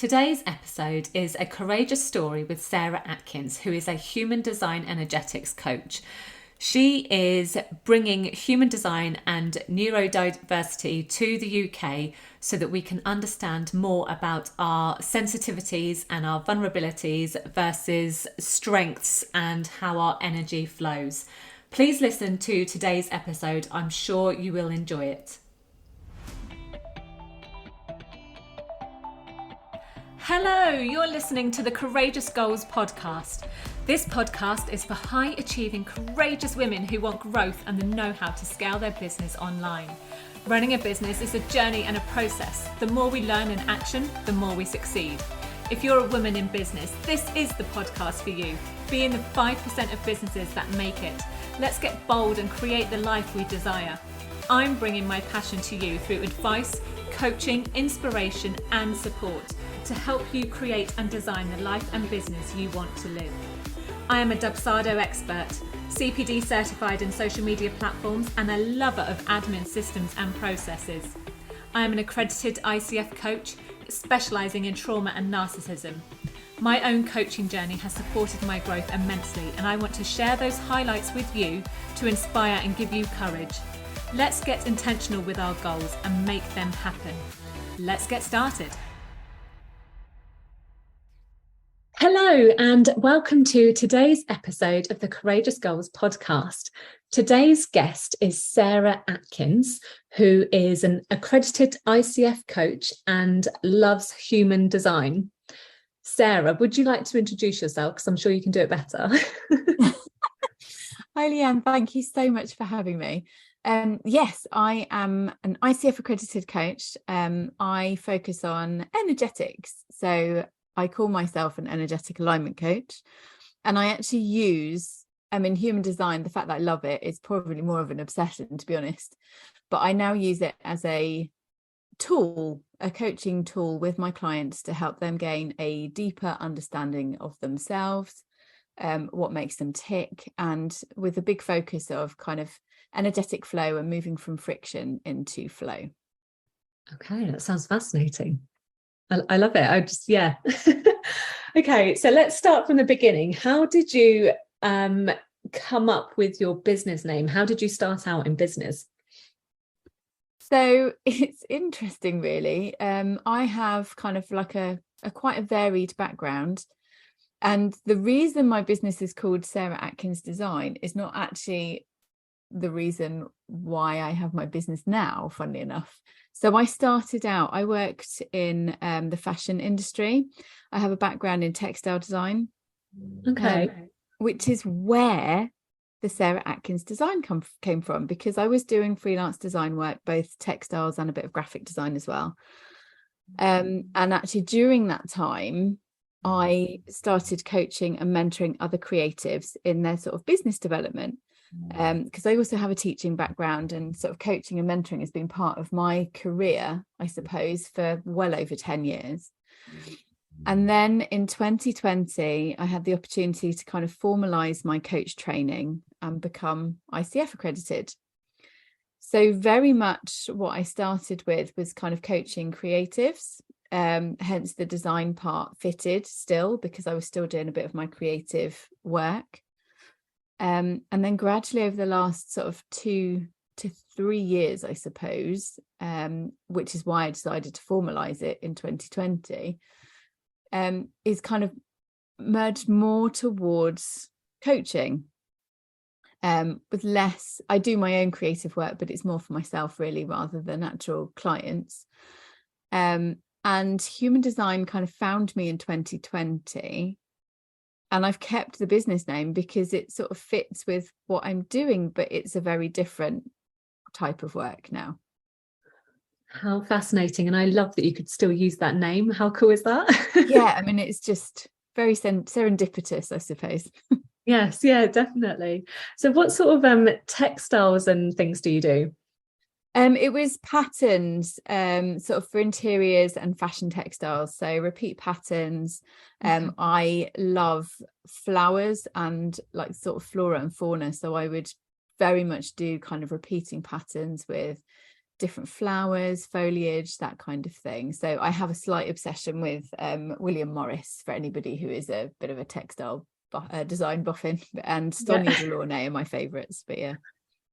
Today's episode is a courageous story with Sarah Atkins, who is a human design energetics coach. She is bringing human design and neurodiversity to the UK so that we can understand more about our sensitivities and our vulnerabilities versus strengths and how our energy flows. Please listen to today's episode. I'm sure you will enjoy it. Hello, you're listening to the Courageous Goals podcast. This podcast is for high achieving, courageous women who want growth and the know-how to scale their business online. Running a business is a journey and a process. The more we learn in action, the more we succeed. If you're a woman in business, this is the podcast for you. Be in the 5% of businesses that make it. Let's get bold and create the life we desire. I'm bringing my passion to you through advice, coaching, inspiration, and support to help you create and design the life and business you want to live. I am a Dubsado expert, CPD certified in social media platforms, and a lover of admin systems and processes. I am an accredited ICF coach, specialising in trauma and narcissism. My own coaching journey has supported my growth immensely, and I want to share those highlights with you to inspire and give you courage. Let's get intentional with our goals and make them happen. Let's get started. Hello and welcome to today's episode of the Courageous Goals podcast. Today's guest is Sarah Atkins, who is an accredited ICF coach and loves human design. Sarah, would you like to introduce yourself? Because I'm sure you can do it better. Hi, Leanne. Thank you so much for having me. Yes, I am an ICF accredited coach. I focus on energetics. So I call myself an energetic alignment coach. And I actually use, in human design, the fact that I love it is probably more of an obsession, to be honest. But I now use it as a tool, a coaching tool with my clients to help them gain a deeper understanding of themselves, what makes them tick, and with a big focus of kind of energetic flow and moving from friction into flow. Okay, that sounds fascinating. I love it. Yeah. Okay, so let's start from the beginning. How did you come up with your business name? How did you start out in business? So it's interesting, really. I have kind of like a quite a varied background. And the reason my business is called Sarah Atkins Design is not actually the reason why I have my business now, funnily enough. So I started out, I worked in the fashion industry. I have a background in textile design. Okay. Which is where the Sarah Atkins Design came from, because I was doing freelance design work, both textiles and a bit of graphic design as well. And actually during that time, I started coaching and mentoring other creatives in their sort of business development. Because I also have a teaching background, and sort of coaching and mentoring has been part of my career, I suppose, for well over 10 years. And then in 2020, I had the opportunity to kind of formalize my coach training and become ICF accredited. So very much what I started with was kind of coaching creatives, hence the design part fitted still, because I was still doing a bit of my creative work. And then gradually over the last sort of 2 to 3 years, I suppose, which is why I decided to formalize it in 2020, is kind of merged more towards coaching, with less. I do my own creative work, but it's more for myself really, rather than actual clients. And human design kind of found me in 2020. And I've kept the business name because it sort of fits with what I'm doing, but it's a very different type of work now. How fascinating. And I love that you could still use that name. How cool is that? Yeah, it's just very serendipitous, I suppose. Yes, yeah, definitely. So what sort of textiles and things do you do? It was patterns, sort of for interiors and fashion textiles. So repeat patterns. I love flowers and like sort of flora and fauna. So I would very much do kind of repeating patterns with different flowers, foliage, that kind of thing. So I have a slight obsession with William Morris, for anybody who is a bit of a textile design boffin, and Sonia Delaunay are my favourites. But yeah.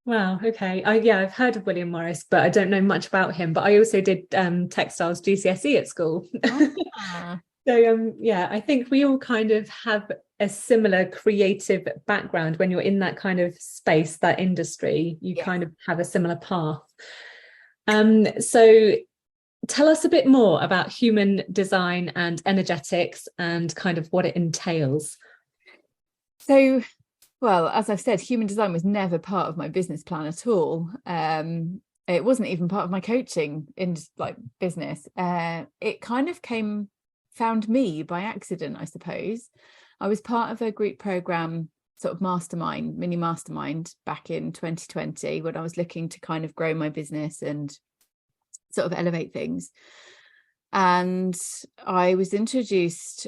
Wow. Okay. I've heard of William Morris, but I don't know much about him. But I also did textiles GCSE at school. Ah. So I think we all kind of have a similar creative background. When you're in that kind of space, that industry, you kind of have a similar path. So tell us a bit more about human design and energetics and kind of what it entails. So, well, as I've said, human design was never part of my business plan at all. It wasn't even part of my coaching in like business. It kind of found me by accident, I suppose. I was part of a group program, sort of mini mastermind back in 2020, when I was looking to kind of grow my business and sort of elevate things. And I was introduced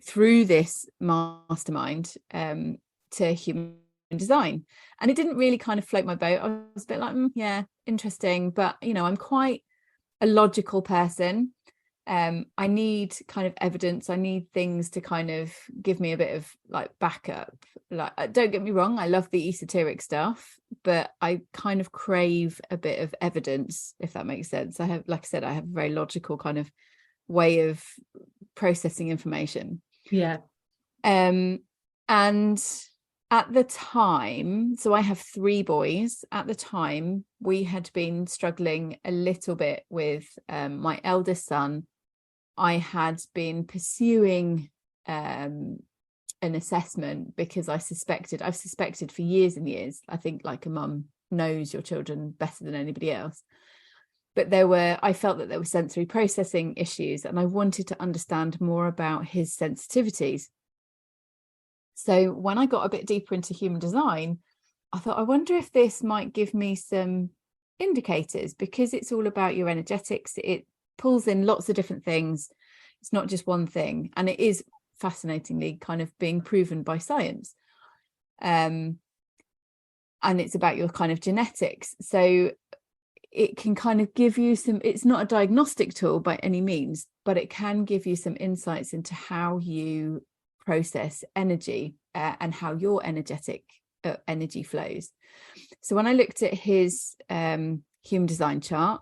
through this mastermind to human design, and it didn't really kind of float my boat. I was a bit like, yeah, interesting, but I'm quite a logical person. I need kind of evidence. I need things to kind of give me a bit of like backup. Like, don't get me wrong, I love the esoteric stuff, but I kind of crave a bit of evidence, if that makes sense. I have, like I said, I have a very logical kind of way of processing information. Yeah. And at the time, so I have 3 boys. At the time, we had been struggling a little bit with my eldest son. I had been pursuing an assessment because I've suspected for years and years. I think like a mum knows your children better than anybody else. But I felt that there were sensory processing issues, and I wanted to understand more about his sensitivities. So when I got a bit deeper into human design, I thought, I wonder if this might give me some indicators, because it's all about your energetics. It pulls in lots of different things. It's not just one thing. And it is fascinatingly kind of being proven by science. And it's about your kind of genetics. So it can kind of give you it's not a diagnostic tool by any means, but it can give you some insights into how you process energy and how your energy flows. So when I looked at his human design chart,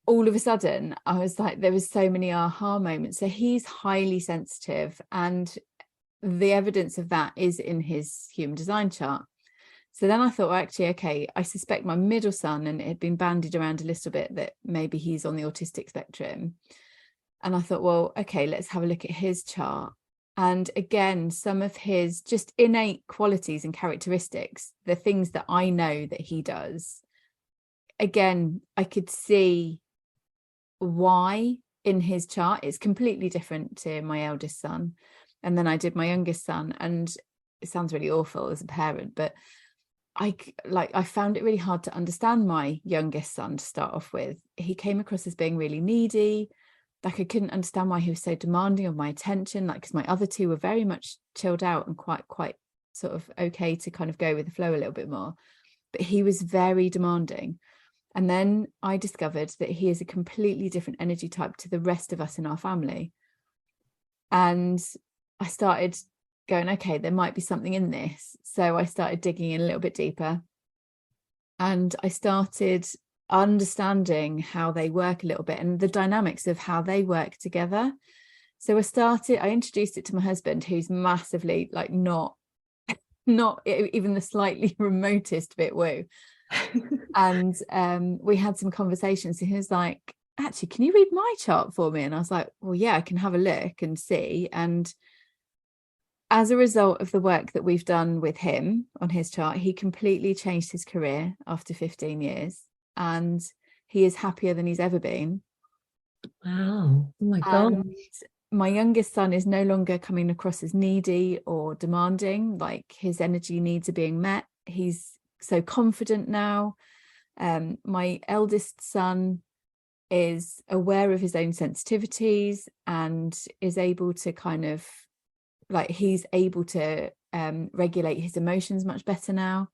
all of a sudden I was like, there was so many aha moments. So he's highly sensitive, and the evidence of that is in his human design chart. So then I thought, well, actually, okay, I suspect my middle son, and it had been bandied around a little bit that maybe he's on the autistic spectrum. And I thought, well, okay, let's have a look at his chart. And again, some of his just innate qualities and characteristics, the things that I know that he does, again, I could see why in his chart. It's completely different to my eldest son. And then I did my youngest son, and it sounds really awful as a parent, but I found it really hard to understand my youngest son to start off with. He came across as being really needy. Like, I couldn't understand why he was so demanding of my attention, like, because my other 2 were very much chilled out and quite sort of okay to kind of go with the flow a little bit more. But he was very demanding. And then I discovered that he is a completely different energy type to the rest of us in our family. And I started going, okay, there might be something in this. So I started digging in a little bit deeper, and I started understanding how they work a little bit and the dynamics of how they work together. So I introduced it to my husband, who's massively like not even the slightly remotest bit woo. And we had some conversations. He was like, actually, can you read my chart for me? And I was like, well, yeah, I can have a look and see. And as a result of the work that we've done with him on his chart, he completely changed his career after 15 years, and he is happier than he's ever been. Wow. Oh my God. And my youngest son is no longer coming across as needy or demanding. Like, his energy needs are being met. He's so confident now. My eldest son is aware of his own sensitivities and is able to kind of he's able to regulate his emotions much better now.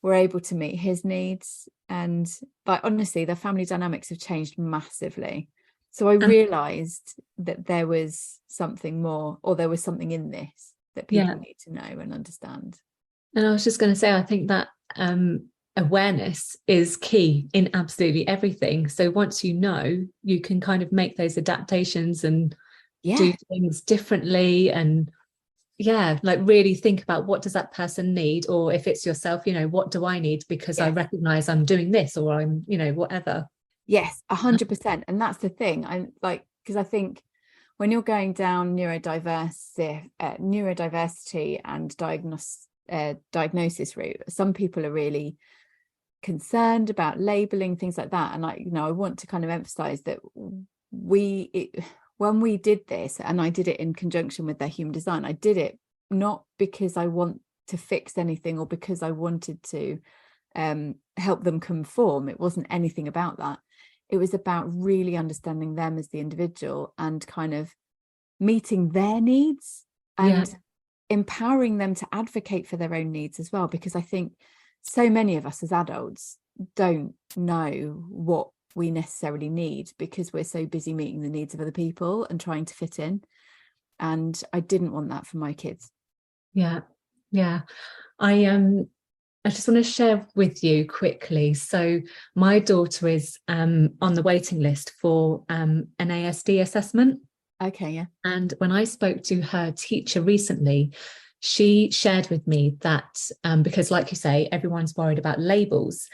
were able to meet his needs. And like, honestly, their family dynamics have changed massively. So I realized that there was something more, or there was something in this that people need to know and understand. And I was just going to say, I think that awareness is key in absolutely everything. So once you know, you can kind of make those adaptations and do things differently, and like really think about, what does that person need? Or if it's yourself, what do I need? Because I recognize I'm doing this, or I'm, whatever. Yes, 100%. And that's the thing. I'm like, because I think when you're going down neurodiversity and diagnosis route, some people are really concerned about labeling, things like that. And I want to kind of emphasize that when we did this, and I did it in conjunction with their human design, I did it not because I want to fix anything or because I wanted to help them conform. It wasn't anything about that. It was about really understanding them as the individual and kind of meeting their needs and empowering them to advocate for their own needs as well. Because I think so many of us as adults don't know what we necessarily need because we're so busy meeting the needs of other people and trying to fit in. And I didn't want that for my kids. Yeah. I just want to share with you quickly. So my daughter is on the waiting list for an ASD assessment. Okay, yeah. And when I spoke to her teacher recently, she shared with me that because, like you say, everyone's worried about labels.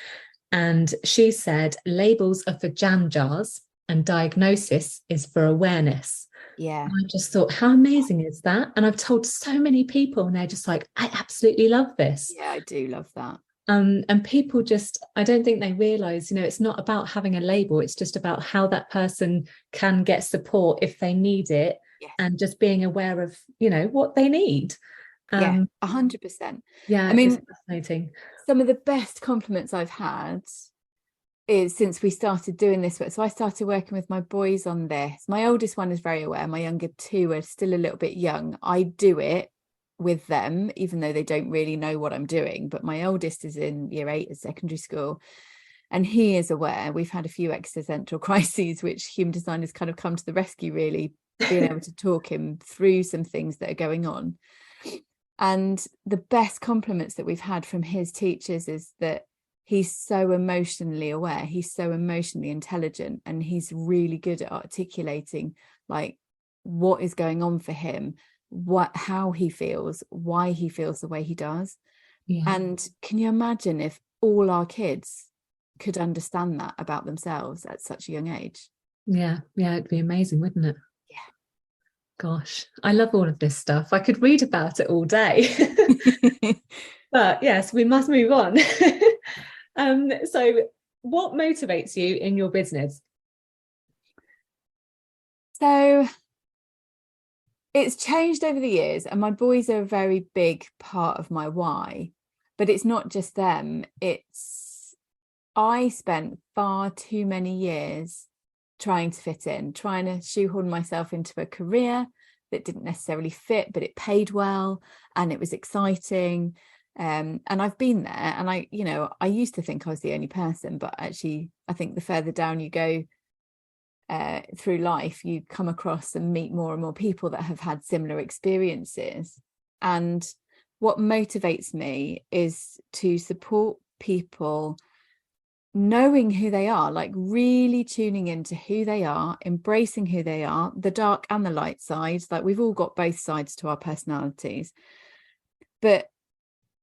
And she said labels are for jam jars and diagnosis is for awareness. Yeah. And I just thought, how amazing is that? And I've told so many people and they're just like, I absolutely love this. Yeah, I do love that. And people just, I don't think they realize, it's not about having a label. It's just about how that person can get support if they need it, and just being aware of, what they need. 100%. Yeah, I mean, it's fascinating. Some of the best compliments I've had is since we started doing this work. So I started working with my boys on this. My oldest one is very aware. My younger two are still a little bit young. I do it with them, even though they don't really know what I'm doing. But my oldest is in year 8 at secondary school, and he is aware. We've had a few existential crises, which human design has kind of come to the rescue, really, being able to talk him through some things that are going on. And the best compliments that we've had from his teachers is that he's so emotionally aware, he's so emotionally intelligent, and he's really good at articulating like what is going on for him, how he feels, why he feels the way he does. And can you imagine if all our kids could understand that about themselves at such a young age? Yeah, it'd be amazing, wouldn't it? Yeah. Gosh, I love all of this stuff. I could read about it all day. But yes, we must move on. So what motivates you in your business? So it's changed over the years, and my boys are a very big part of my why, but it's not just them. I spent far too many years trying to fit in, trying to shoehorn myself into a career that didn't necessarily fit, but it paid well and it was exciting. And I've been there, and I used to think I was the only person, but actually I think the further down you go through life, you come across and meet more and more people that have had similar experiences. And what motivates me is to support people knowing who they are, like really tuning into who they are, embracing who they are, the dark and the light sides. Like, we've all got both sides to our personalities. But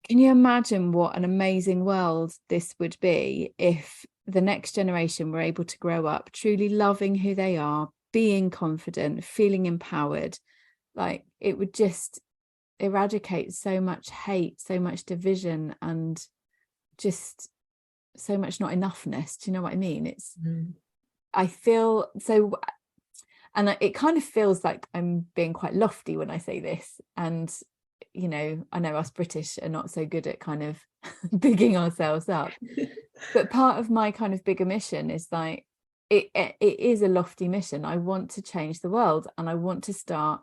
can you imagine what an amazing world this would be if the next generation were able to grow up truly loving who they are, being confident, feeling empowered? Like, it would just eradicate so much hate, so much division, and just so much not enoughness. Do you know what I mean? I feel so, and it kind of feels like I'm being quite lofty when I say this, and I know us British are not so good at kind of bigging ourselves up, but part of my kind of bigger mission is like, it is a lofty mission. I want to change the world, and I want to start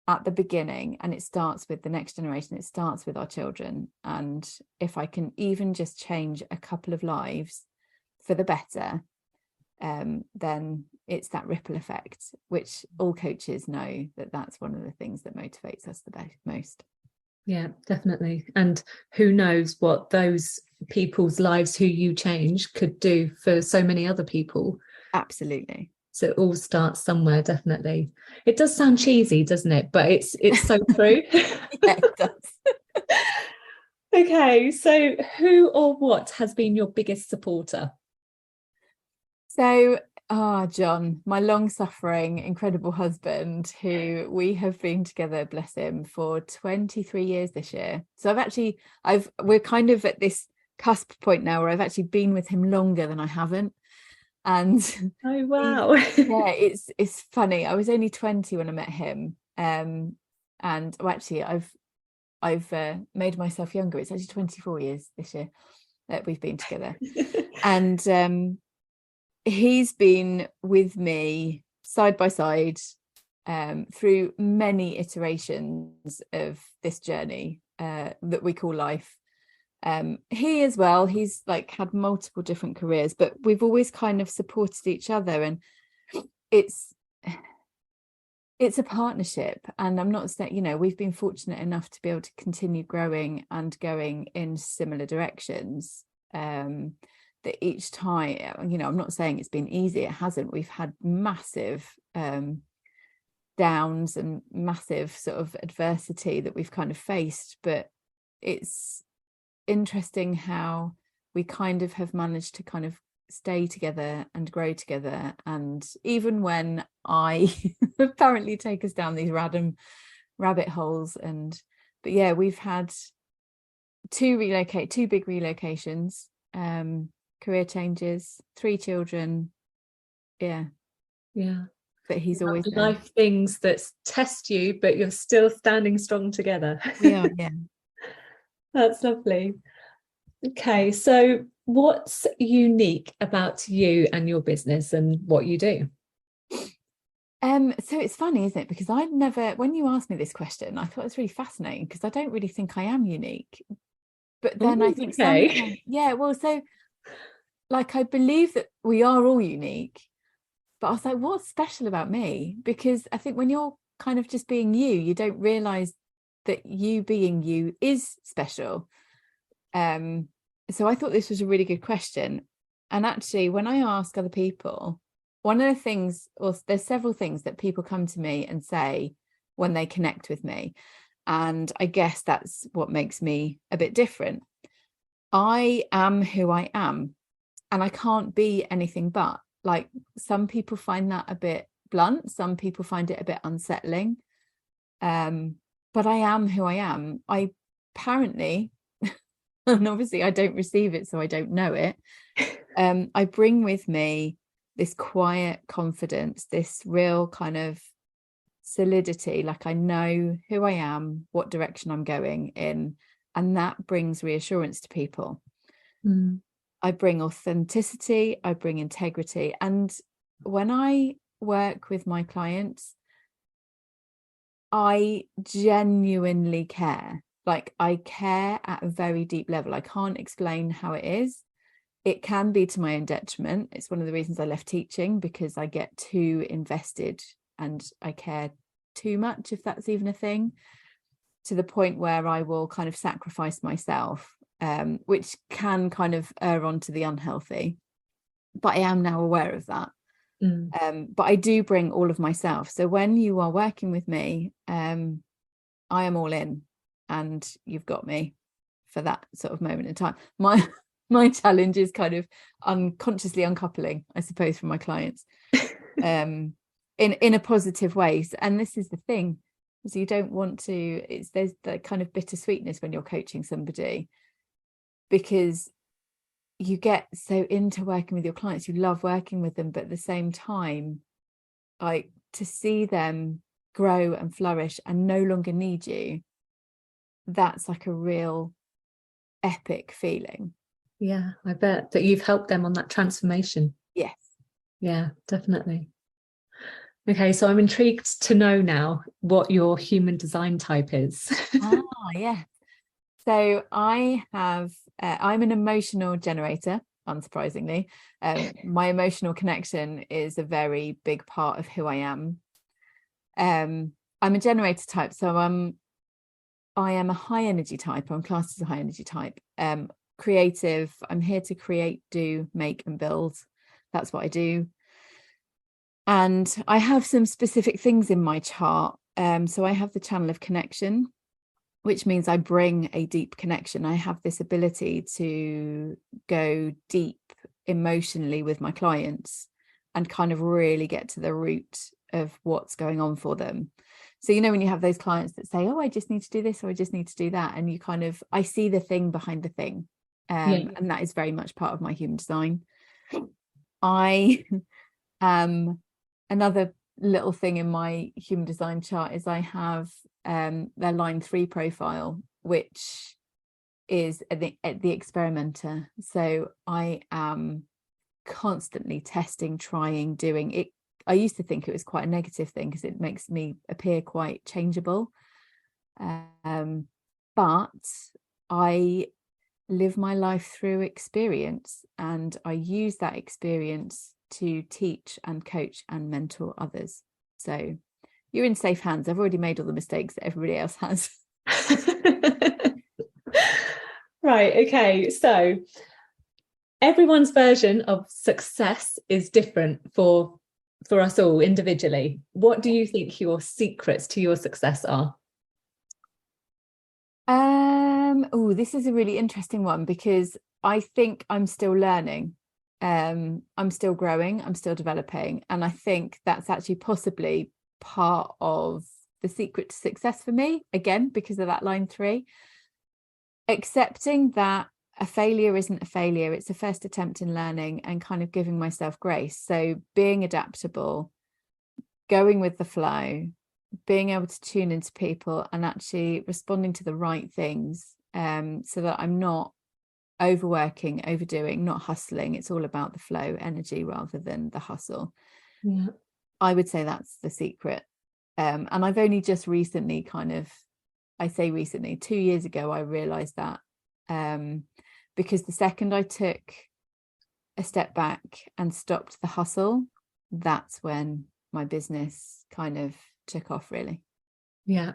at the beginning, and it starts with the next generation, it starts with our children. And if I can even just change a couple of lives for the better, then it's that ripple effect, which all coaches know that that's one of the things that motivates us the most. Yeah, definitely. And who knows what those people's lives who you change could do for so many other people. Absolutely. So it all starts somewhere, definitely. It does sound cheesy, doesn't it? But it's so true. Yeah, it does. Okay, so who or what has been your biggest supporter? So, John, my long-suffering, incredible husband, who we have been together, bless him, for 23 years this year. So we're kind of at this cusp point now where I've actually been with him longer than I haven't. And oh wow. Yeah, it's funny. I was only 20 when I met him. And actually I've made myself younger. It's actually 24 years this year that we've been together. And he's been with me side by side through many iterations of this journey that we call life. He as well, he's like had multiple different careers, but we've always kind of supported each other, and it's a partnership. And I'm not saying, we've been fortunate enough to be able to continue growing and going in similar directions. That each time, I'm not saying it's been easy, it hasn't. We've had massive downs and massive sort of adversity that we've kind of faced, but it's interesting how we kind of have managed to kind of stay together and grow together. And even when I apparently take us down these random rabbit holes, but yeah, we've had two big relocations, career changes, 3 children. Yeah but he's always there. Life things that test you, but you're still standing strong together. Yeah That's lovely. Okay, so what's unique about you and your business and what you do? So it's funny, isn't it? Because when you asked me this question, I thought it was really fascinating, because I don't really think I am unique. But then I think sometimes, so like I believe that we are all unique, but I was like, what's special about me? Because I think when you're kind of just being you don't realize that you being you is special. So I thought this was a really good question. And actually, when I ask other people, one of the things, or there's several things that people come to me and say when they connect with me, and I guess that's what makes me a bit different. I am who I am, and I can't be anything but. Like, some people find that a bit blunt, some people find it a bit unsettling, but I am who I am. I apparently, and obviously I don't receive it, so I don't know it, I bring with me this quiet confidence, this real kind of solidity, like I know who I am, what direction I'm going in, and that brings reassurance to people. I bring authenticity, I bring integrity. And when I work with my clients, I genuinely care. Like, I care at a very deep level. I can't explain how it is. It can be to my own detriment. It's one of the reasons I left teaching, because I get too invested and I care too much, if that's even a thing, to the point where I will kind of sacrifice myself, which can kind of err onto the unhealthy. But I am now aware of that. But I do bring all of myself. So when you are working with me, I am all in, and you've got me for that sort of moment in time. My challenge is kind of unconsciously uncoupling, I suppose, from my clients, in a positive way. And this is the thing, is you don't want to, there's the kind of bittersweetness when you're coaching somebody, because you get so into working with your clients, you love working with them, but at the same time, like, to see them grow and flourish and no longer need you, that's like a real epic feeling. Yeah, I bet that you've helped them on that transformation. Yes. Yeah, definitely. Okay, so I'm intrigued to know now what your human design type is. Yeah. So I'm an emotional generator, unsurprisingly. My emotional connection is a very big part of who I am. I'm a generator type, so I am a high energy type. I'm classed as a high energy type. Creative. I'm here to create, do, make, and build. That's what I do. And I have some specific things in my chart. So I have the channel of connection, which means I bring a deep connection. I have this ability to go deep emotionally with my clients and kind of really get to the root of what's going on for them. So, you know, when you have those clients that say, oh, I just need to do this, or I just need to do that. And you kind of, I see the thing behind the thing. Yeah. And that is very much part of my human design. I another little thing in my human design chart is I have their line 3 profile, which is the experimenter. So I am constantly testing, trying, doing it. I used to think it was quite a negative thing because it makes me appear quite changeable, but I live my life through experience, and I use that experience to teach and coach and mentor others. So you're in safe hands. I've already made all the mistakes that everybody else has. Right, okay. So everyone's version of success is different for us all individually. What do you think your secrets to your success are? Oh, this is a really interesting one because I think I'm still learning. I'm still growing, I'm still developing, and I think that's actually possibly part of the secret to success for me, again because of that line 3. Accepting that a failure isn't a failure, it's a first attempt in learning, and kind of giving myself grace. So being adaptable, going with the flow, being able to tune into people and actually responding to the right things, so that I'm not overworking, overdoing, not hustling. It's all about the flow energy rather than the hustle. Yeah. I would say that's the secret. And I've only just recently I say recently, 2 years ago, I realized that, because the second I took a step back and stopped the hustle, that's when my business kind of took off, really. Yeah.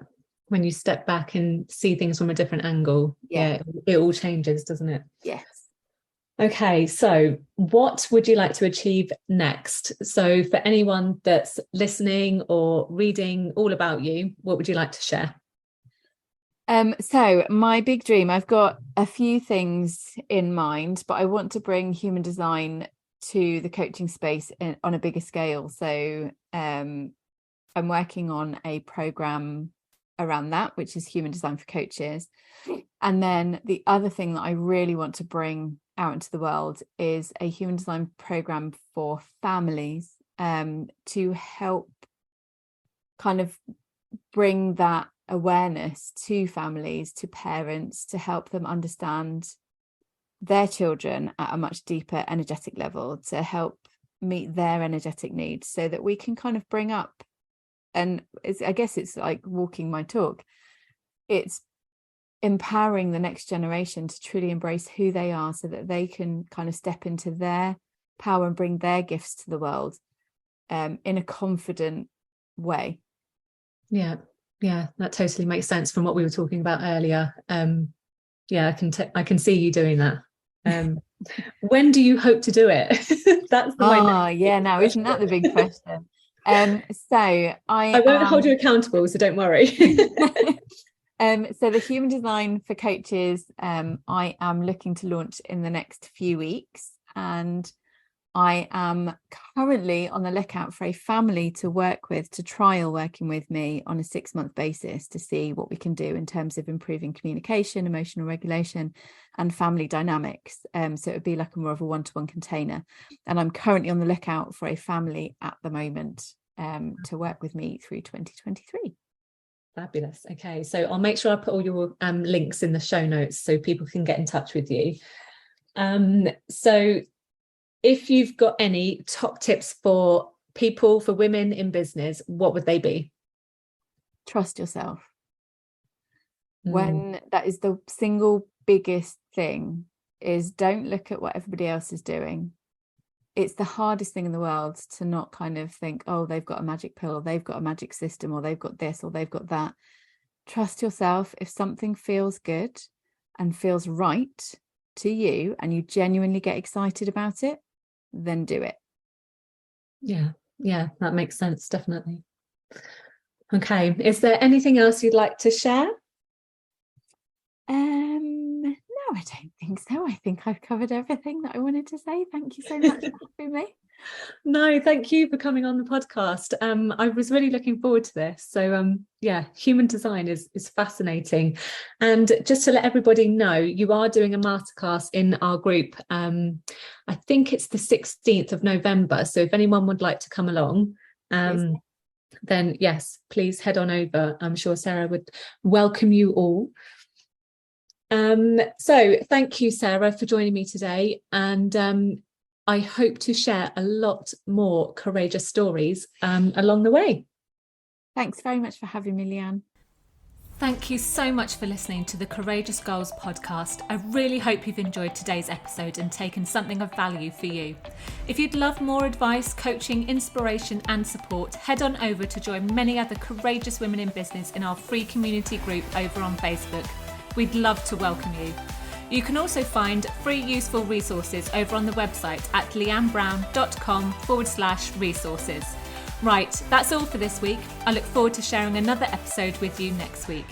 When you step back and see things from a different angle, Yeah. it all changes, doesn't it? Yes. Okay, so what would you like to achieve next? So for anyone that's listening or reading all about you, what would you like to share? So my big dream, I've got a few things in mind, but I want to bring human design to the coaching space on a bigger scale. So I'm working on a program around that, which is human design for coaches. And then the other thing that I really want to bring out into the world is a human design program for families, to help kind of bring that awareness to families, to parents, to help them understand their children at a much deeper energetic level, to help meet their energetic needs, so that we can kind of bring up, and I guess it's like walking my talk, it's empowering the next generation to truly embrace who they are, so that they can kind of step into their power and bring their gifts to the world, in a confident way. Yeah, that totally makes sense from what we were talking about earlier. Yeah, I can see you doing that. When do you hope to do it? That's Yeah, now isn't that the big question? So I won't hold you accountable, so don't worry. So the human design for coaches, I am looking to launch in the next few weeks, and I am currently on the lookout for a family to work with, to trial working with me on a 6-month basis, to see what we can do in terms of improving communication, emotional regulation, and family dynamics. So it would be like a more of a one-to-one container. And I'm currently on the lookout for a family at the moment, to work with me through 2023. Fabulous. Okay, so I'll make sure I put all your links in the show notes so people can get in touch with you. So if you've got any top tips for people, for women in business, what would they be? Trust yourself. When that is the single biggest thing, is don't look at what everybody else is doing. It's the hardest thing in the world to not kind of think, oh, they've got a magic pill, or they've got a magic system, or they've got this, or they've got that. Trust yourself. If something feels good and feels right to you, and you genuinely get excited about it, then do it. Yeah, that makes sense, definitely. Okay, is there anything else you'd like to share? No, I don't think so. I think I've covered everything that I wanted to say. Thank you so much for having me. No, thank you for coming on the podcast. I was really looking forward to this. So human design is fascinating. And just to let everybody know, you are doing a masterclass in our group. I think it's the 16th of November. So if anyone would like to come along, then yes, please head on over. I'm sure Sarah would welcome you all. So thank you, Sarah, for joining me today. And I hope to share a lot more courageous stories along the way. Thanks very much for having me, Leanne. Thank you so much for listening to the Courageous Goals podcast. I really hope you've enjoyed today's episode and taken something of value for you. If you'd love more advice, coaching, inspiration and support, head on over to join many other courageous women in business in our free community group over on Facebook. We'd love to welcome you. You can also find free useful resources over on the website at leannebrown.com/resources. Right, that's all for this week. I look forward to sharing another episode with you next week.